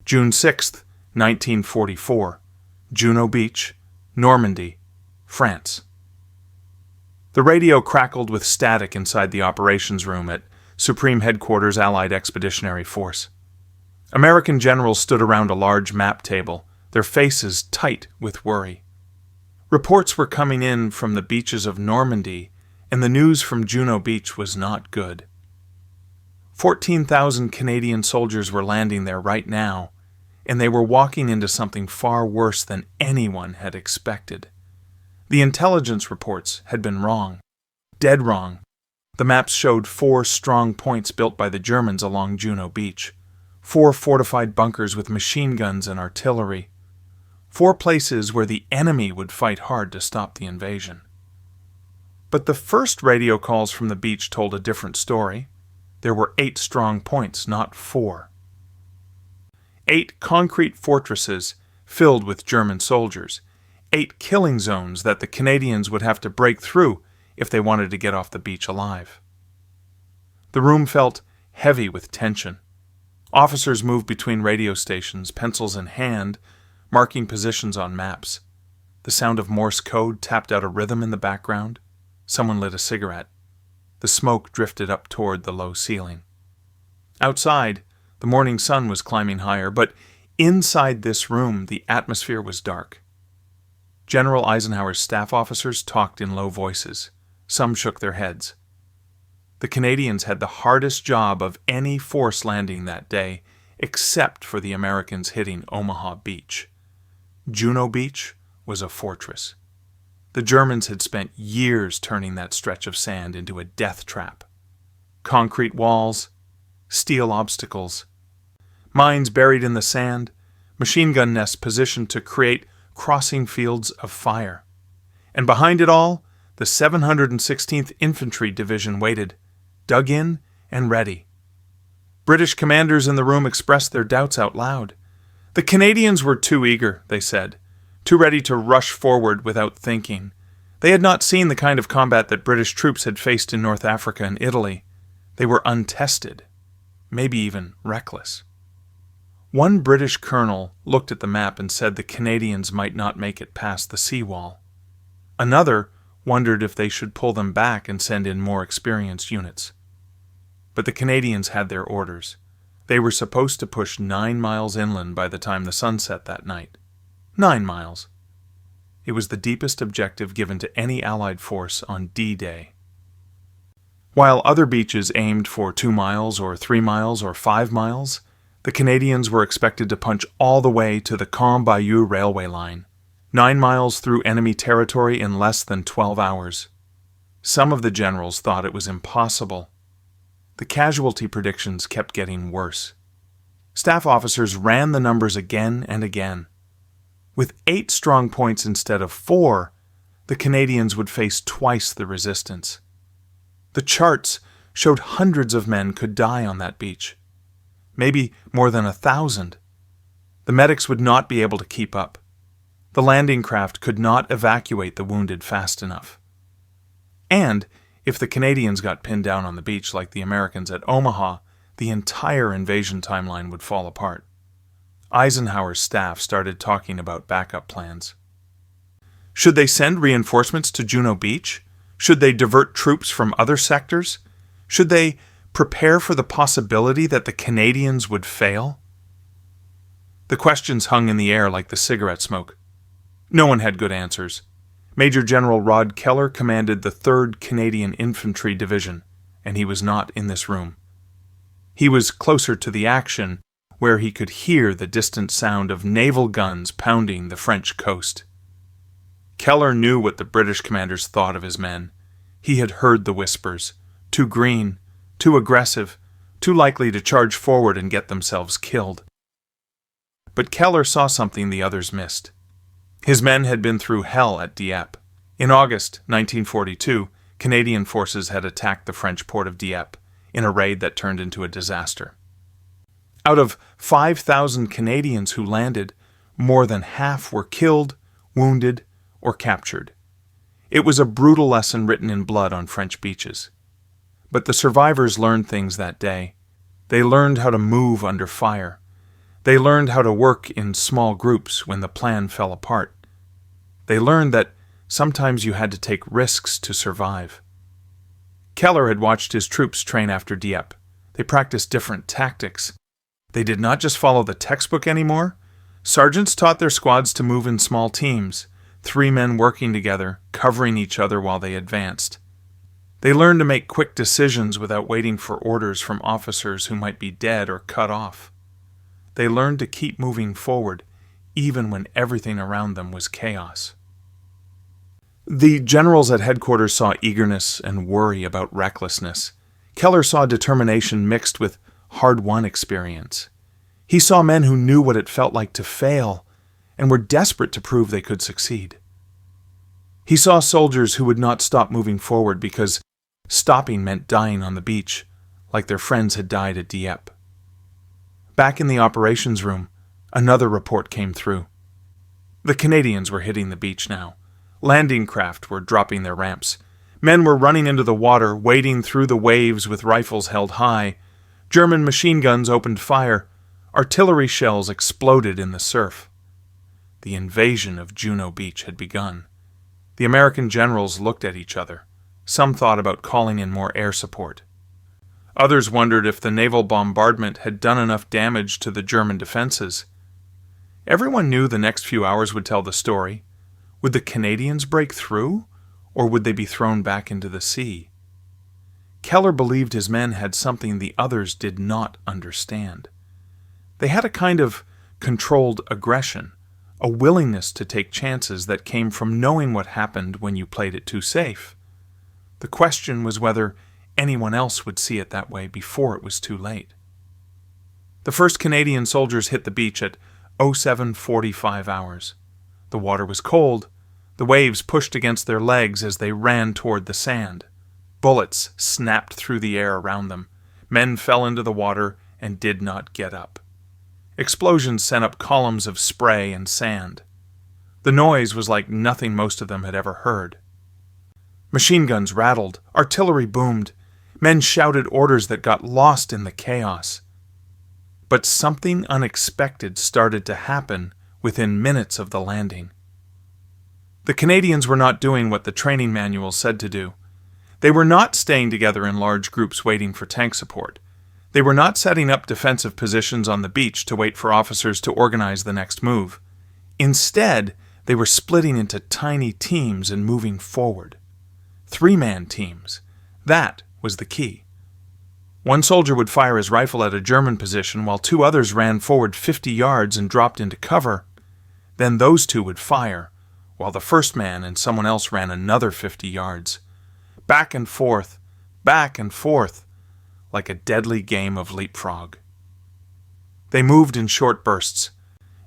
June 6, 1944, Juno Beach, Normandy, France. The radio crackled with static inside the operations room at Supreme Headquarters Allied Expeditionary Force. American generals stood around a large map table, their faces tight with worry. Reports were coming in from the beaches of Normandy, and the news from Juno Beach was not good. 14,000 Canadian soldiers were landing there right now, and they were walking into something far worse than anyone had expected. The intelligence reports had been wrong, dead wrong. The maps showed 4 strong points built by the Germans along Juno Beach, 4 fortified bunkers with machine guns and artillery, 4 places where the enemy would fight hard to stop the invasion. But the first radio calls from the beach told a different story. There were 8 strong points, not 4. 8 concrete fortresses filled with German soldiers, 8 killing zones that the Canadians would have to break through if they wanted to get off the beach alive. The room felt heavy with tension. Officers moved between radio stations, pencils in hand, marking positions on maps. The sound of Morse code tapped out a rhythm in the background. Someone lit a cigarette. The smoke drifted up toward the low ceiling. Outside, the morning sun was climbing higher, but inside this room, the atmosphere was dark. General Eisenhower's staff officers talked in low voices. Some shook their heads. The Canadians had the hardest job of any force landing that day, except for the Americans hitting Omaha Beach. Juno Beach was a fortress. The Germans had spent years turning that stretch of sand into a death trap. Concrete walls, steel obstacles, mines buried in the sand, machine gun nests positioned to create crossing fields of fire. And behind it all, the 716th Infantry Division waited, dug in and ready. British commanders in the room expressed their doubts out loud. The Canadians were too eager, they said, too ready to rush forward without thinking. They had not seen the kind of combat that British troops had faced in North Africa and Italy. They were untested, maybe even reckless. One British colonel looked at the map and said the Canadians might not make it past the seawall. Another wondered if they should pull them back and send in more experienced units. But the Canadians had their orders. They were supposed to push 9 miles inland by the time the sun set that night. 9 miles. It was the deepest objective given to any Allied force on D-Day. While other beaches aimed for 2 miles or 3 miles or 5 miles, the Canadians were expected to punch all the way to the Caen Bayou railway line, 9 miles through enemy territory in less than 12 hours. Some of the generals thought it was impossible. The casualty predictions kept getting worse. Staff officers ran the numbers again and again. With 8 strong points instead of 4, the Canadians would face twice the resistance. The charts showed hundreds of men could die on that beach. Maybe more than 1,000. The medics would not be able to keep up. The landing craft could not evacuate the wounded fast enough. And if the Canadians got pinned down on the beach like the Americans at Omaha, the entire invasion timeline would fall apart. Eisenhower's staff started talking about backup plans. Should they send reinforcements to Juno Beach? Should they divert troops from other sectors? Should they prepare for the possibility that the Canadians would fail? The questions hung in the air like the cigarette smoke. No one had good answers. Major General Rod Keller commanded the 3rd Canadian Infantry Division, and he was not in this room. He was closer to the action, where he could hear the distant sound of naval guns pounding the French coast. Keller knew what the British commanders thought of his men. He had heard the whispers. Too green, too aggressive, too likely to charge forward and get themselves killed. But Keller saw something the others missed. His men had been through hell at Dieppe. In August 1942, Canadian forces had attacked the French port of Dieppe in a raid that turned into a disaster. Out of 5,000 Canadians who landed, more than half were killed, wounded, or captured. It was a brutal lesson written in blood on French beaches. But the survivors learned things that day. They learned how to move under fire. They learned how to work in small groups when the plan fell apart. They learned that sometimes you had to take risks to survive. Keller had watched his troops train after Dieppe. They practiced different tactics. They did not just follow the textbook anymore. Sergeants taught their squads to move in small teams, 3 men working together, covering each other while they advanced. They learned to make quick decisions without waiting for orders from officers who might be dead or cut off. They learned to keep moving forward, even when everything around them was chaos. The generals at headquarters saw eagerness and worry about recklessness. Keller saw determination mixed with hard-won experience. He saw men who knew what it felt like to fail and were desperate to prove they could succeed. He saw soldiers who would not stop moving forward because stopping meant dying on the beach, like their friends had died at Dieppe. Back in the operations room, another report came through. The Canadians were hitting the beach now. Landing craft were dropping their ramps. Men were running into the water, wading through the waves with rifles held high. German machine guns opened fire. Artillery shells exploded in the surf. The invasion of Juno Beach had begun. The American generals looked at each other. Some thought about calling in more air support. Others wondered if the naval bombardment had done enough damage to the German defenses. Everyone knew the next few hours would tell the story. Would the Canadians break through, or would they be thrown back into the sea? Keller believed his men had something the others did not understand. They had a kind of controlled aggression, a willingness to take chances that came from knowing what happened when you played it too safe. The question was whether anyone else would see it that way before it was too late. The first Canadian soldiers hit the beach at 07:45 hours. The water was cold. The waves pushed against their legs as they ran toward the sand. Bullets snapped through the air around them. Men fell into the water and did not get up. Explosions sent up columns of spray and sand. The noise was like nothing most of them had ever heard. Machine guns rattled. Artillery boomed. Men shouted orders that got lost in the chaos. But something unexpected started to happen within minutes of the landing. The Canadians were not doing what the training manual said to do. They were not staying together in large groups waiting for tank support. They were not setting up defensive positions on the beach to wait for officers to organize the next move. Instead, they were splitting into tiny teams and moving forward. 3-man teams. That was the key. One soldier would fire his rifle at a German position while 2 others ran forward 50 yards and dropped into cover. Then those 2 would fire, while the first man and someone else ran another 50 yards. Back and forth, like a deadly game of leapfrog. They moved in short bursts,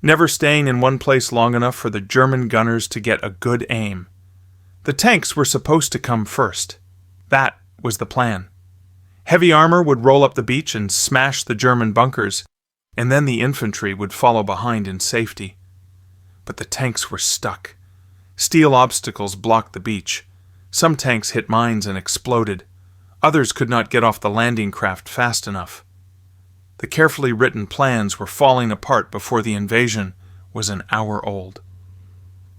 never staying in one place long enough for the German gunners to get a good aim. The tanks were supposed to come first. That was the plan. Heavy armor would roll up the beach and smash the German bunkers, and then the infantry would follow behind in safety. But the tanks were stuck. Steel obstacles blocked the beach. Some tanks hit mines and exploded. Others could not get off the landing craft fast enough. The carefully written plans were falling apart before the invasion was an hour old.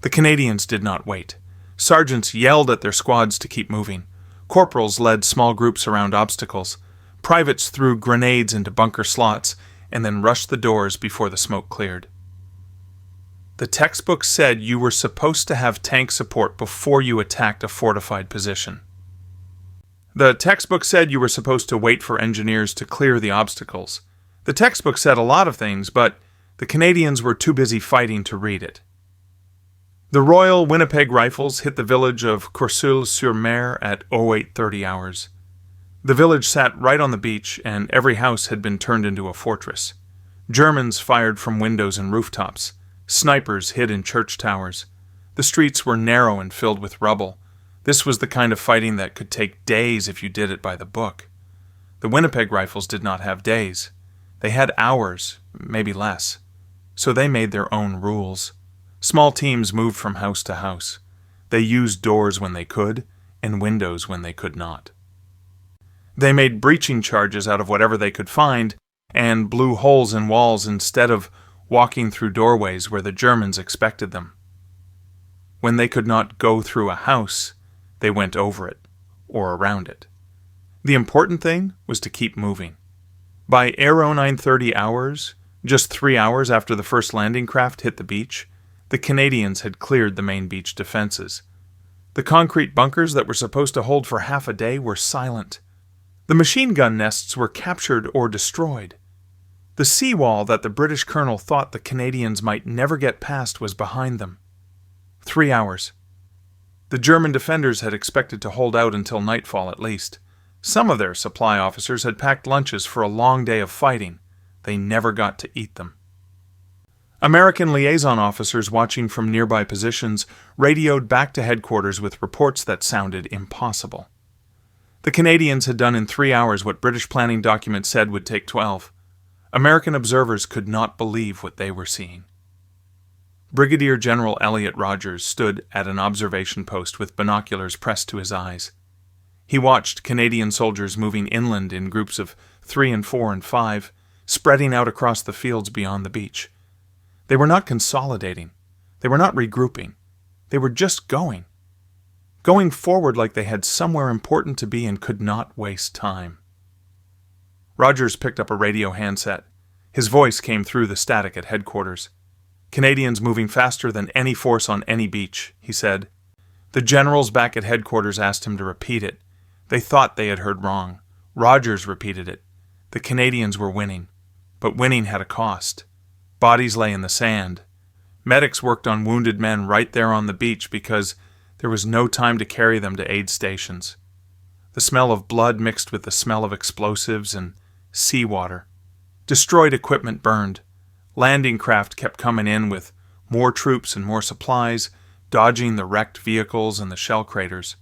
The Canadians did not wait. Sergeants yelled at their squads to keep moving. Corporals led small groups around obstacles. Privates threw grenades into bunker slots and then rushed the doors before the smoke cleared. The textbook said you were supposed to have tank support before you attacked a fortified position. The textbook said you were supposed to wait for engineers to clear the obstacles. The textbook said a lot of things, but the Canadians were too busy fighting to read it. The Royal Winnipeg Rifles hit the village of Courseulles-sur-Mer at 0830 hours. The village sat right on the beach, and every house had been turned into a fortress. Germans fired from windows and rooftops. Snipers hid in church towers. The streets were narrow and filled with rubble. This was the kind of fighting that could take days if you did it by the book. The Winnipeg Rifles did not have days. They had hours, maybe less. So they made their own rules. Small teams moved from house to house. They used doors when they could, and windows when they could not. They made breaching charges out of whatever they could find, and blew holes in walls instead of walking through doorways where the Germans expected them. When they could not go through a house, they went over it, or around it. The important thing was to keep moving. By Aero 9:30 hours, just 3 hours after the first landing craft hit the beach, the Canadians had cleared the main beach defenses. The concrete bunkers that were supposed to hold for half a day were silent. The machine gun nests were captured or destroyed. The seawall that the British colonel thought the Canadians might never get past was behind them. 3 hours. The German defenders had expected to hold out until nightfall at least. Some of their supply officers had packed lunches for a long day of fighting. They never got to eat them. American liaison officers watching from nearby positions radioed back to headquarters with reports that sounded impossible. The Canadians had done in 3 hours what British planning documents said would take 12. American observers could not believe what they were seeing. Brigadier General Elliot Rogers stood at an observation post with binoculars pressed to his eyes. He watched Canadian soldiers moving inland in groups of 3 and 4 and 5, spreading out across the fields beyond the beach. They were not consolidating. They were not regrouping. They were just going. Going forward like they had somewhere important to be and could not waste time. Rogers picked up a radio handset. His voice came through the static at headquarters. "Canadians moving faster than any force on any beach," he said. The generals back at headquarters asked him to repeat it. They thought they had heard wrong. Rogers repeated it. The Canadians were winning. But winning had a cost. Bodies lay in the sand. Medics worked on wounded men right there on the beach because there was no time to carry them to aid stations. The smell of blood mixed with the smell of explosives and seawater. Destroyed equipment burned. Landing craft kept coming in with more troops and more supplies, dodging the wrecked vehicles and the shell craters.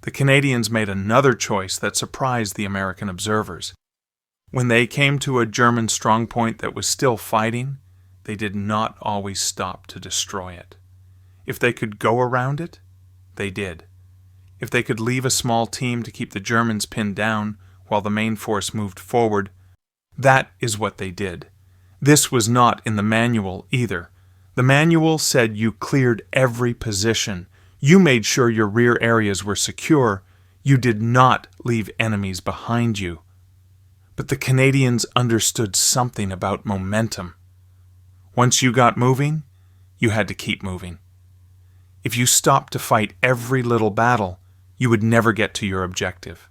The Canadians made another choice that surprised the American observers. When they came to a German strongpoint that was still fighting, they did not always stop to destroy it. If they could go around it, they did. If they could leave a small team to keep the Germans pinned down while the main force moved forward, that is what they did. This was not in the manual either. The manual said you cleared every position. You made sure your rear areas were secure. You did not leave enemies behind you. But the Canadians understood something about momentum. Once you got moving, you had to keep moving. If you stopped to fight every little battle, you would never get to your objective.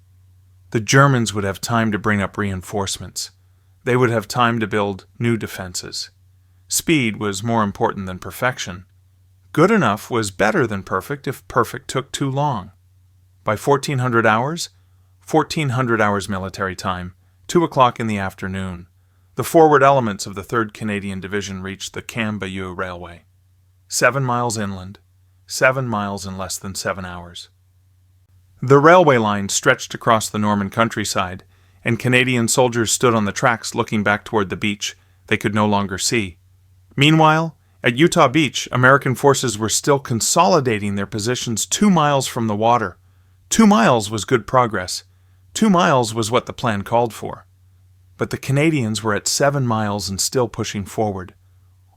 The Germans would have time to bring up reinforcements. They would have time to build new defenses. Speed was more important than perfection. Good enough was better than perfect if perfect took too long. By 1400 hours, 1400 hours military time, 2 o'clock in the afternoon, the forward elements of the 3rd Canadian Division reached the Cam-Bayeux Railway. 7 miles inland, 7 miles in less than 7 hours. The railway line stretched across the Norman countryside, and Canadian soldiers stood on the tracks looking back toward the beach they could no longer see. Meanwhile, at Juno Beach, American forces were still consolidating their positions 2 miles from the water. 2 miles was good progress. 2 miles was what the plan called for. But the Canadians were at 7 miles and still pushing forward.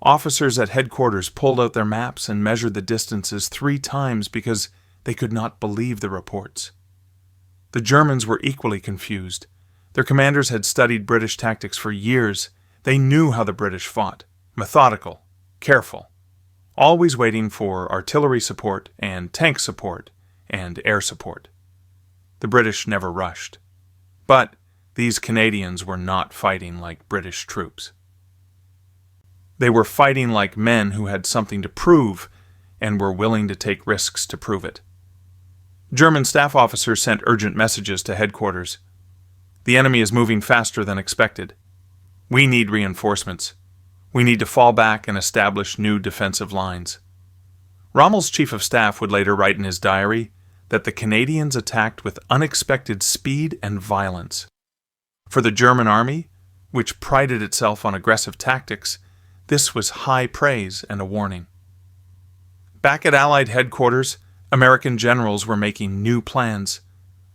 Officers at headquarters pulled out their maps and measured the distances 3 times because they could not believe the reports. The Germans were equally confused. Their commanders had studied British tactics for years. They knew how the British fought. Methodical, careful, always waiting for artillery support and tank support and air support. The British never rushed. But these Canadians were not fighting like British troops. They were fighting like men who had something to prove and were willing to take risks to prove it. German staff officers sent urgent messages to headquarters. The enemy is moving faster than expected. We need reinforcements. We need to fall back and establish new defensive lines. Rommel's chief of staff would later write in his diary that the Canadians attacked with unexpected speed and violence. For the German army, which prided itself on aggressive tactics, this was high praise and a warning. Back at Allied headquarters, American generals were making new plans.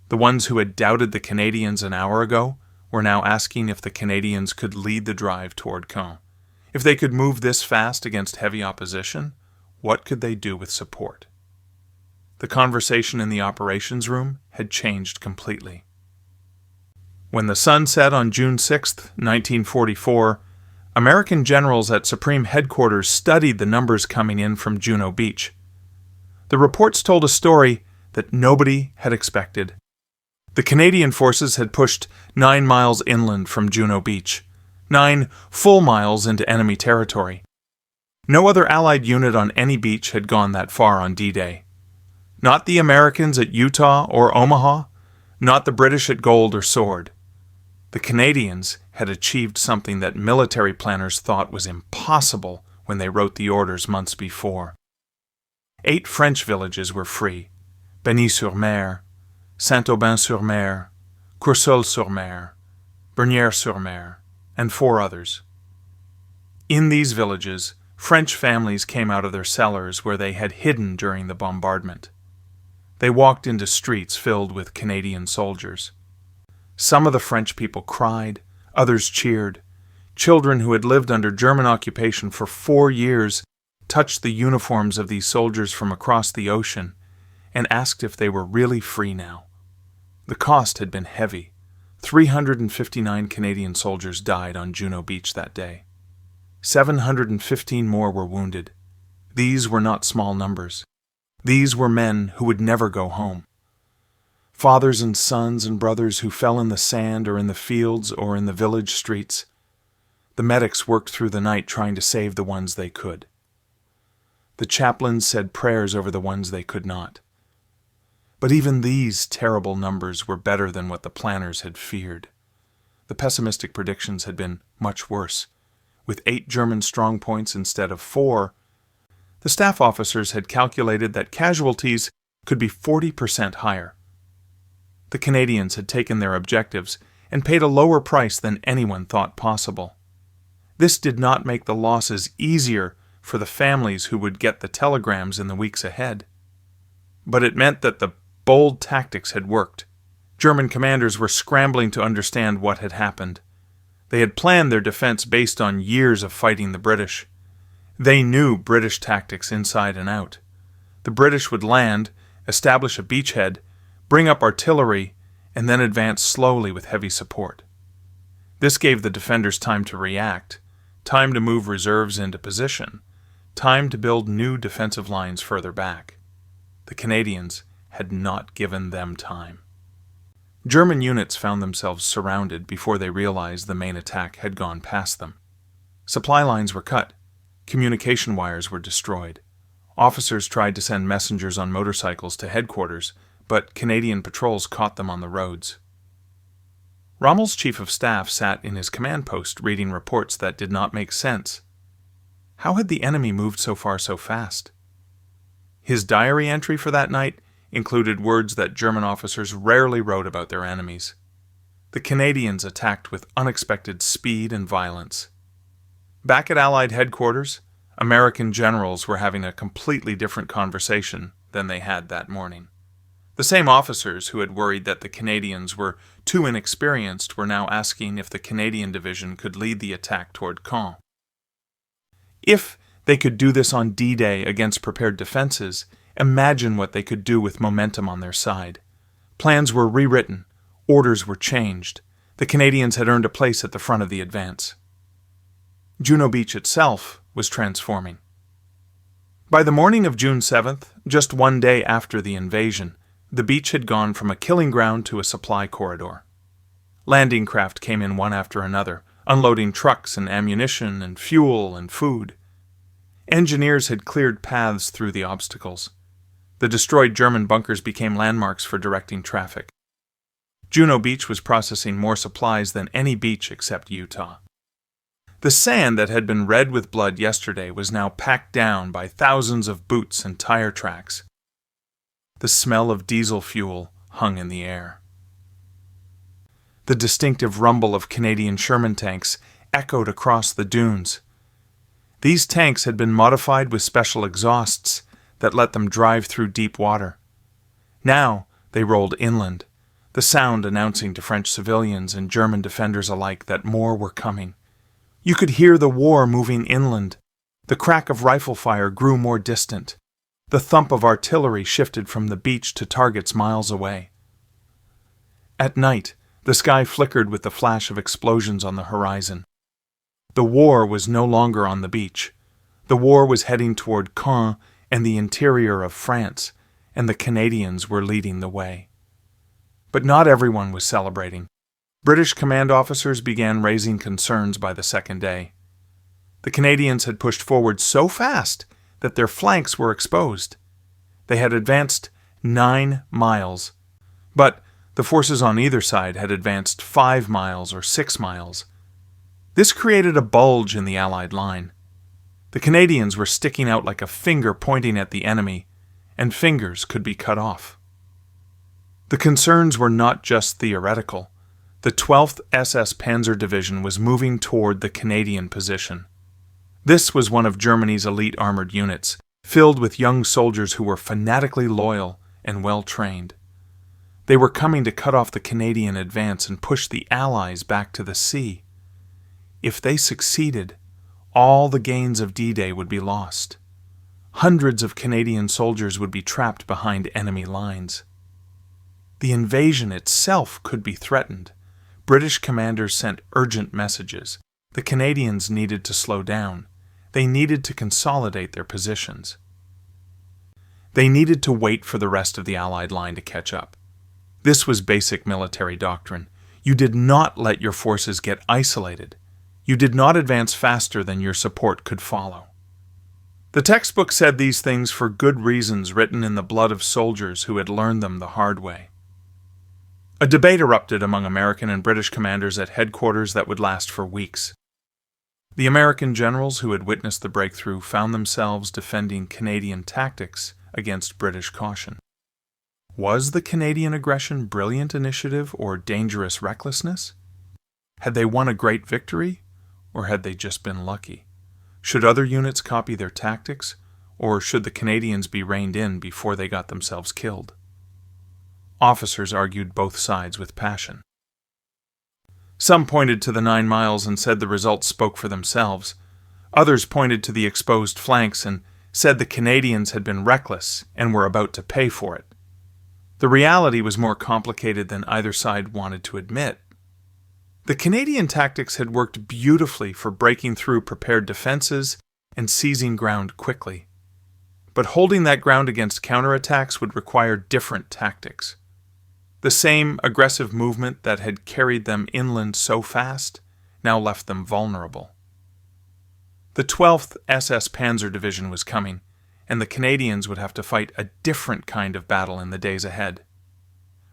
The ones who had doubted the Canadians an hour ago were now asking if the Canadians could lead the drive toward Caen. If they could move this fast against heavy opposition, what could they do with support? The conversation in the operations room had changed completely. When the sun set on June 6, 1944, American generals at Supreme Headquarters studied the numbers coming in from Juno Beach. The reports told a story that nobody had expected. The Canadian forces had pushed 9 miles inland from Juno Beach, 9 full miles into enemy territory. No other Allied unit on any beach had gone that far on D-Day. Not the Americans at Utah or Omaha, not the British at Gold or Sword. The Canadians had achieved something that military planners thought was impossible when they wrote the orders months before. 8 French villages were free: Bagny-sur-Mer, Saint-Aubin-sur-Mer, Courseulles-sur-Mer, Bernières-sur-Mer, and 4 others. In these villages, French families came out of their cellars where they had hidden during the bombardment. They walked into streets filled with Canadian soldiers. Some of the French people cried, others cheered. Children who had lived under German occupation for 4 years touched the uniforms of these soldiers from across the ocean and asked if they were really free now. The cost had been heavy. 359 Canadian soldiers died on Juno Beach that day. 715 more were wounded. These were not small numbers. These were men who would never go home. Fathers and sons and brothers who fell in the sand or in the fields or in the village streets. The medics worked through the night trying to save the ones they could. The chaplains said prayers over the ones they could not. But even these terrible numbers were better than what the planners had feared. The pessimistic predictions had been much worse. With 8 German strongpoints instead of 4, the staff officers had calculated that casualties could be 40% higher. The Canadians had taken their objectives and paid a lower price than anyone thought possible. This did not make the losses easier for the families who would get the telegrams in the weeks ahead. But it meant that the bold tactics had worked. German commanders were scrambling to understand what had happened. They had planned their defense based on years of fighting the British. They knew British tactics inside and out. The British would land, establish a beachhead, bring up artillery, and then advance slowly with heavy support. This gave the defenders time to react, time to move reserves into position, time to build new defensive lines further back. The Canadians had not given them time. German units found themselves surrounded before they realized the main attack had gone past them. Supply lines were cut. Communication wires were destroyed. Officers tried to send messengers on motorcycles to headquarters, but Canadian patrols caught them on the roads. Rommel's chief of staff sat in his command post reading reports that did not make sense. How had the enemy moved so far so fast? His diary entry for that night included words that German officers rarely wrote about their enemies. The Canadians attacked with unexpected speed and violence. Back at Allied headquarters, American generals were having a completely different conversation than they had that morning. The same officers who had worried that the Canadians were too inexperienced were now asking if the Canadian division could lead the attack toward Caen. If they could do this on D-Day against prepared defenses, imagine what they could do with momentum on their side. Plans were rewritten, orders were changed. The Canadians had earned a place at the front of the advance. Juno Beach itself was transforming. By the morning of June 7th, just 1 day after the invasion, the beach had gone from a killing ground to a supply corridor. Landing craft came in one after another, unloading trucks and ammunition and fuel and food. Engineers had cleared paths through the obstacles. The destroyed German bunkers became landmarks for directing traffic. Juno Beach was processing more supplies than any beach except Utah. The sand that had been red with blood yesterday was now packed down by thousands of boots and tire tracks. The smell of diesel fuel hung in the air. The distinctive rumble of Canadian Sherman tanks echoed across the dunes. These tanks had been modified with special exhausts that let them drive through deep water. Now they rolled inland. the sound announcing to French civilians and German defenders alike that more were coming. You could hear the war moving inland. The crack of rifle fire grew more distant. The thump of artillery shifted from the beach to targets miles away. At night, the sky flickered with the flash of explosions on the horizon. The war was no longer on the beach. The war was heading toward Caen and the interior of France, and the Canadians were leading the way. But not everyone was celebrating. British command officers began raising concerns by the second day. The Canadians had pushed forward so fast that their flanks were exposed. They had advanced 9 miles, but the forces on either side had advanced 5 miles or 6 miles. This created a bulge in the Allied line. The Canadians were sticking out like a finger pointing at the enemy, and fingers could be cut off. The concerns were not just theoretical. The 12th SS Panzer Division was moving toward the Canadian position. This was one of Germany's elite armored units, filled with young soldiers who were fanatically loyal and well-trained. They were coming to cut off the Canadian advance and push the Allies back to the sea. If they succeeded, all the gains of D-Day would be lost. Hundreds of Canadian soldiers would be trapped behind enemy lines. The invasion itself could be threatened. British commanders sent urgent messages. The Canadians needed to slow down. They needed to consolidate their positions. They needed to wait for the rest of the Allied line to catch up. This was basic military doctrine. You did not let your forces get isolated. You did not advance faster than your support could follow. The textbook said these things for good reasons written in the blood of soldiers who had learned them the hard way. A debate erupted among American and British commanders at headquarters that would last for weeks. The American generals who had witnessed the breakthrough found themselves defending Canadian tactics against British caution. Was the Canadian aggression brilliant initiative or dangerous recklessness? Had they won a great victory, or had they just been lucky? Should other units copy their tactics, or should the Canadians be reined in before they got themselves killed? Officers argued both sides with passion. Some pointed to the 9 miles and said the results spoke for themselves. Others pointed to the exposed flanks and said the Canadians had been reckless and were about to pay for it. The reality was more complicated than either side wanted to admit. The Canadian tactics had worked beautifully for breaking through prepared defenses and seizing ground quickly. But holding that ground against counterattacks would require different tactics. The same aggressive movement that had carried them inland so fast now left them vulnerable. The 12th SS Panzer Division was coming, and the Canadians would have to fight a different kind of battle in the days ahead.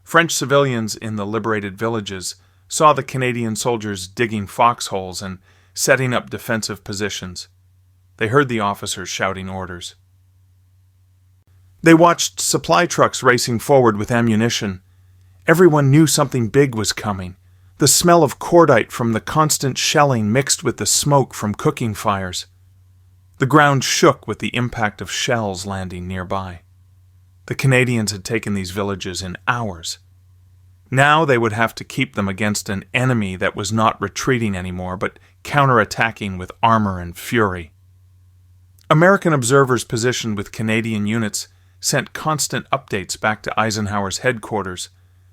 French civilians in the liberated villages saw the Canadian soldiers digging foxholes and setting up defensive positions. They heard the officers shouting orders. They watched supply trucks racing forward with ammunition. Everyone knew something big was coming. The smell of cordite from the constant shelling mixed with the smoke from cooking fires. The ground shook with the impact of shells landing nearby. The Canadians had taken these villages in hours. Now they would have to keep them against an enemy that was not retreating anymore, but counterattacking with armor and fury. American observers positioned with Canadian units sent constant updates back to Eisenhower's headquarters,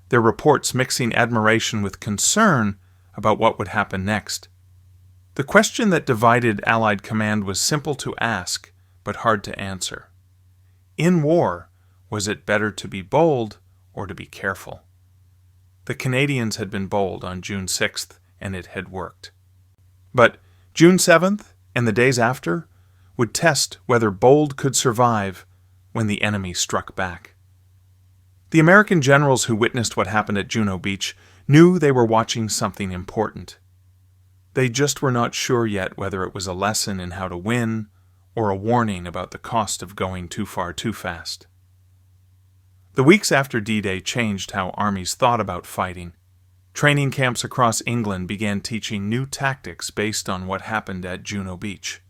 their reports mixing admiration with concern about what would happen next. The question that divided Allied command was simple to ask, but hard to answer. In war, was it better to be bold or to be careful? The Canadians had been bold on June 6th, and it had worked. But June 7th and the days after would test whether bold could survive when the enemy struck back. The American generals who witnessed what happened at Juno Beach knew they were watching something important. They just were not sure yet whether it was a lesson in how to win or a warning about the cost of going too far too fast. The weeks after D-Day changed how armies thought about fighting. Training camps across England began teaching new tactics based on what happened at Juno Beach.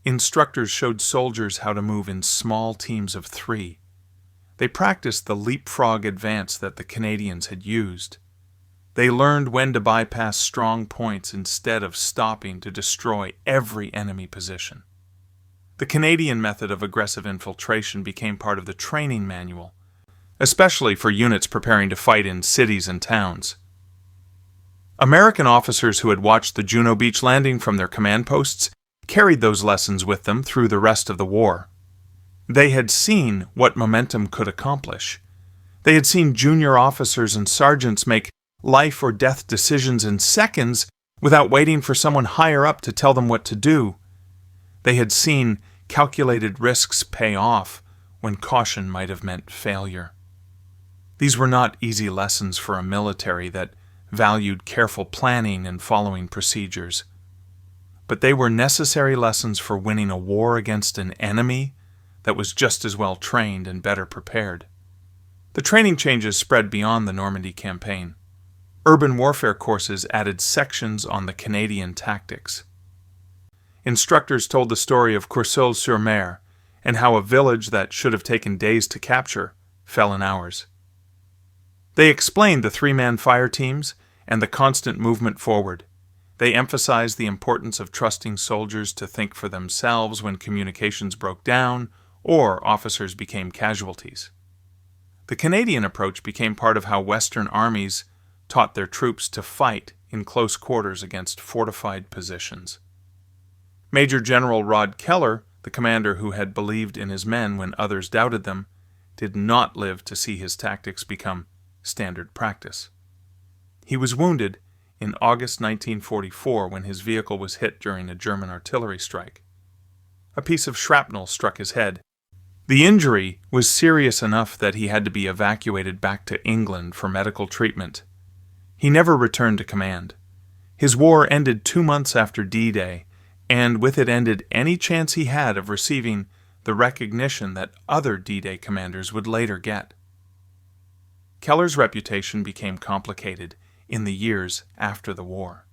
Instructors showed soldiers how to move in small teams of 3. They practiced the leapfrog advance that the Canadians had used. They learned when to bypass strong points instead of stopping to destroy every enemy position. The Canadian method of aggressive infiltration became part of the training manual, especially for units preparing to fight in cities and towns. American officers who had watched the Juno Beach landing from their command posts carried those lessons with them through the rest of the war. They had seen what momentum could accomplish. They had seen junior officers and sergeants make life or death decisions in seconds without waiting for someone higher up to tell them what to do. They had seen calculated risks pay off when caution might have meant failure. These were not easy lessons for a military that valued careful planning and following procedures. But they were necessary lessons for winning a war against an enemy that was just as well trained and better prepared. The training changes spread beyond the Normandy campaign. Urban warfare courses added sections on the Canadian tactics. Instructors told the story of Courseulles-sur-Mer and how a village that should have taken days to capture fell in hours. They explained the three-man fire teams and the constant movement forward. They emphasized the importance of trusting soldiers to think for themselves when communications broke down or officers became casualties. The Canadian approach became part of how Western armies taught their troops to fight in close quarters against fortified positions. Major General Rod Keller, the commander who had believed in his men when others doubted them, did not live to see his tactics become standard practice. He was wounded in August 1944 when his vehicle was hit during a German artillery strike. A piece of shrapnel struck his head. The injury was serious enough that he had to be evacuated back to England for medical treatment. He never returned to command. His war ended 2 months after D-Day, and with it ended any chance he had of receiving the recognition that other D-Day commanders would later get. Keller's reputation became complicated in the years after the war.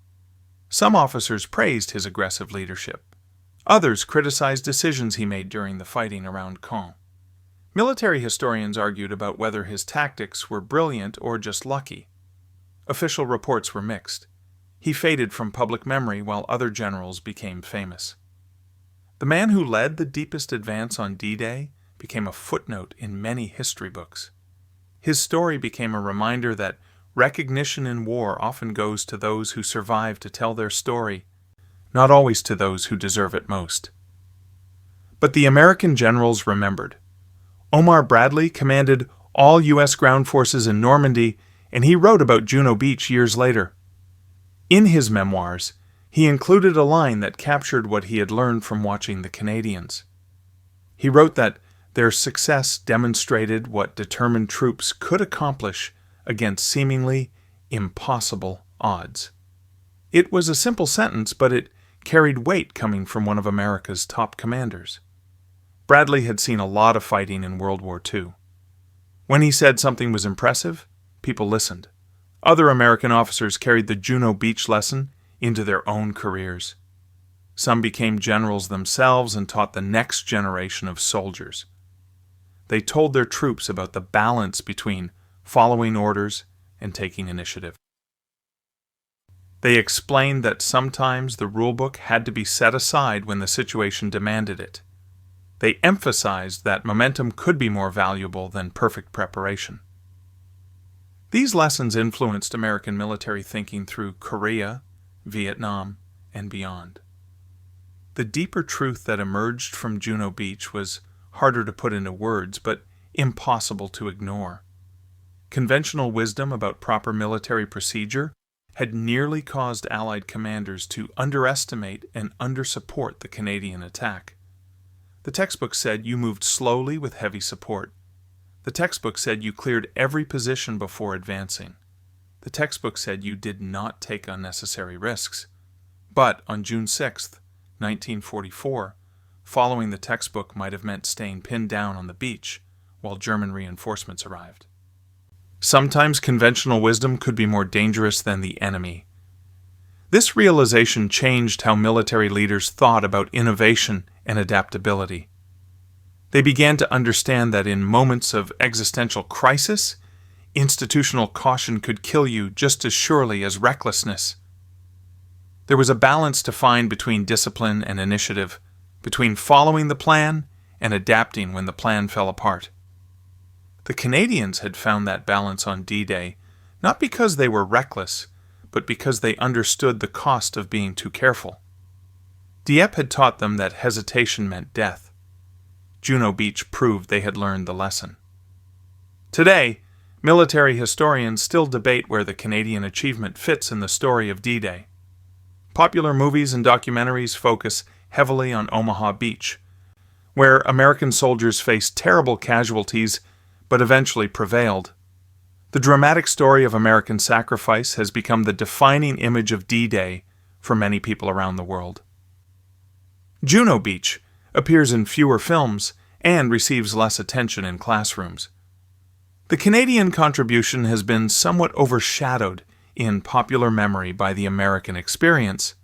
Some officers praised his aggressive leadership. Others criticized decisions he made during the fighting around Caen. Military historians argued about whether his tactics were brilliant or just lucky. Official reports were mixed. He faded from public memory while other generals became famous. The man who led the deepest advance on D-Day became a footnote in many history books. His story became a reminder that recognition in war often goes to those who survive to tell their story, not always to those who deserve it most. But the American generals remembered. Omar Bradley commanded all U.S. ground forces in Normandy, and he wrote about Juno Beach years later. In his memoirs, he included a line that captured what he had learned from watching the Canadians. He wrote that their success demonstrated what determined troops could accomplish against seemingly impossible odds. It was a simple sentence, but it carried weight coming from one of America's top commanders. Bradley had seen a lot of fighting in World War II. When he said something was impressive, people listened. Other American officers carried the Juno Beach lesson into their own careers. Some became generals themselves and taught the next generation of soldiers. They told their troops about the balance between following orders and taking initiative. They explained that sometimes the rulebook had to be set aside when the situation demanded it. They emphasized that momentum could be more valuable than perfect preparation. These lessons influenced American military thinking through Korea, Vietnam, and beyond. The deeper truth that emerged from Juno Beach was harder to put into words, but impossible to ignore. Conventional wisdom about proper military procedure had nearly caused Allied commanders to underestimate and undersupport the Canadian attack. The textbook said you moved slowly with heavy support. The textbook said you cleared every position before advancing. The textbook said you did not take unnecessary risks. But on June 6, 1944, following the textbook might have meant staying pinned down on the beach while German reinforcements arrived. Sometimes conventional wisdom could be more dangerous than the enemy. This realization changed how military leaders thought about innovation and adaptability. They began to understand that in moments of existential crisis, institutional caution could kill you just as surely as recklessness. There was a balance to find between discipline and initiative, between following the plan and adapting when the plan fell apart. The Canadians had found that balance on D-Day, not because they were reckless, but because they understood the cost of being too careful. Dieppe had taught them that hesitation meant death. Juno Beach proved they had learned the lesson. Today, military historians still debate where the Canadian achievement fits in the story of D-Day. Popular movies and documentaries focus heavily on Omaha Beach, where American soldiers faced terrible casualties but eventually prevailed. The dramatic story of American sacrifice has become the defining image of D-Day for many people around the world. Juno Beach appears in fewer films and receives less attention in classrooms. The Canadian contribution has been somewhat overshadowed in popular memory by the American experience.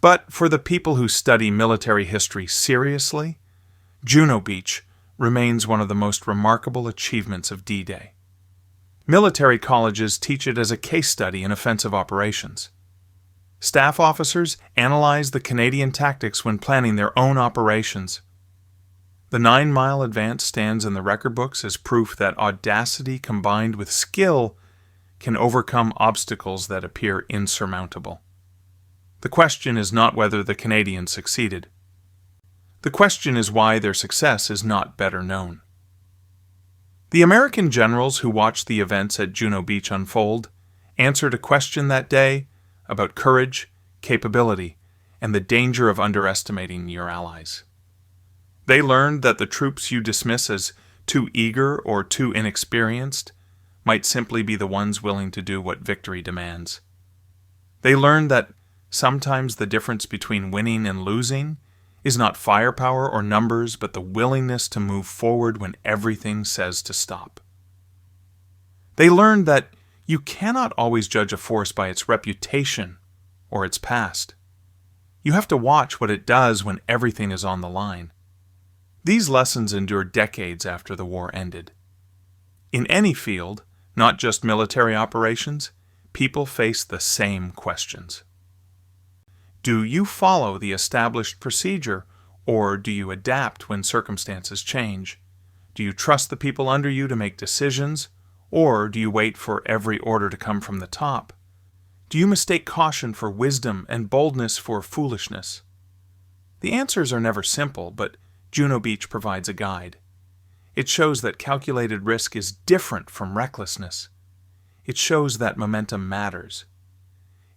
But for the people who study military history seriously, Juno Beach remains one of the most remarkable achievements of D-Day. Military colleges teach it as a case study in offensive operations. Staff officers analyze the Canadian tactics when planning their own operations. The 9-mile advance stands in the record books as proof that audacity combined with skill can overcome obstacles that appear insurmountable. The question is not whether the Canadians succeeded. The question is why their success is not better known. The American generals who watched the events at Juno Beach unfold answered a question that day about courage, capability, and the danger of underestimating your allies. They learned that the troops you dismiss as too eager or too inexperienced might simply be the ones willing to do what victory demands. They learned that sometimes the difference between winning and losing is not firepower or numbers, but the willingness to move forward when everything says to stop. They learned that you cannot always judge a force by its reputation or its past. You have to watch what it does when everything is on the line. These lessons endured decades after the war ended. In any field, not just military operations, people face the same questions. Do you follow the established procedure, or do you adapt when circumstances change? Do you trust the people under you to make decisions, or do you wait for every order to come from the top? Do you mistake caution for wisdom and boldness for foolishness? The answers are never simple, but Juno Beach provides a guide. It shows that calculated risk is different from recklessness. It shows that momentum matters.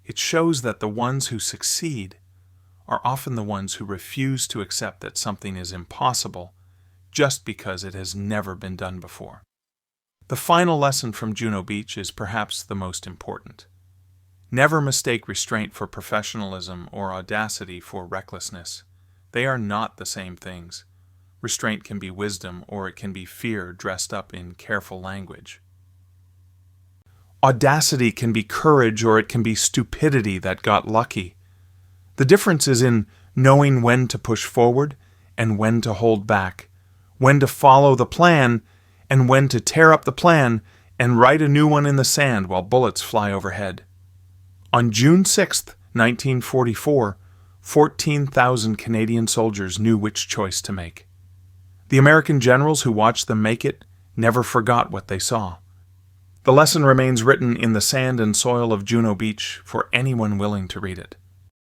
It shows that the ones who succeed are often the ones who refuse to accept that something is impossible just because it has never been done before. The final lesson from Juno Beach is perhaps the most important. Never mistake restraint for professionalism or audacity for recklessness. They are not the same things. Restraint can be wisdom, or it can be fear dressed up in careful language. Audacity can be courage, or it can be stupidity that got lucky. The difference is in knowing when to push forward and when to hold back, when to follow the plan and when to tear up the plan and write a new one in the sand while bullets fly overhead. On June 6, 1944, 14,000 Canadian soldiers knew which choice to make. The American generals who watched them make it never forgot what they saw. The lesson remains written in the sand and soil of Juno Beach for anyone willing to read it.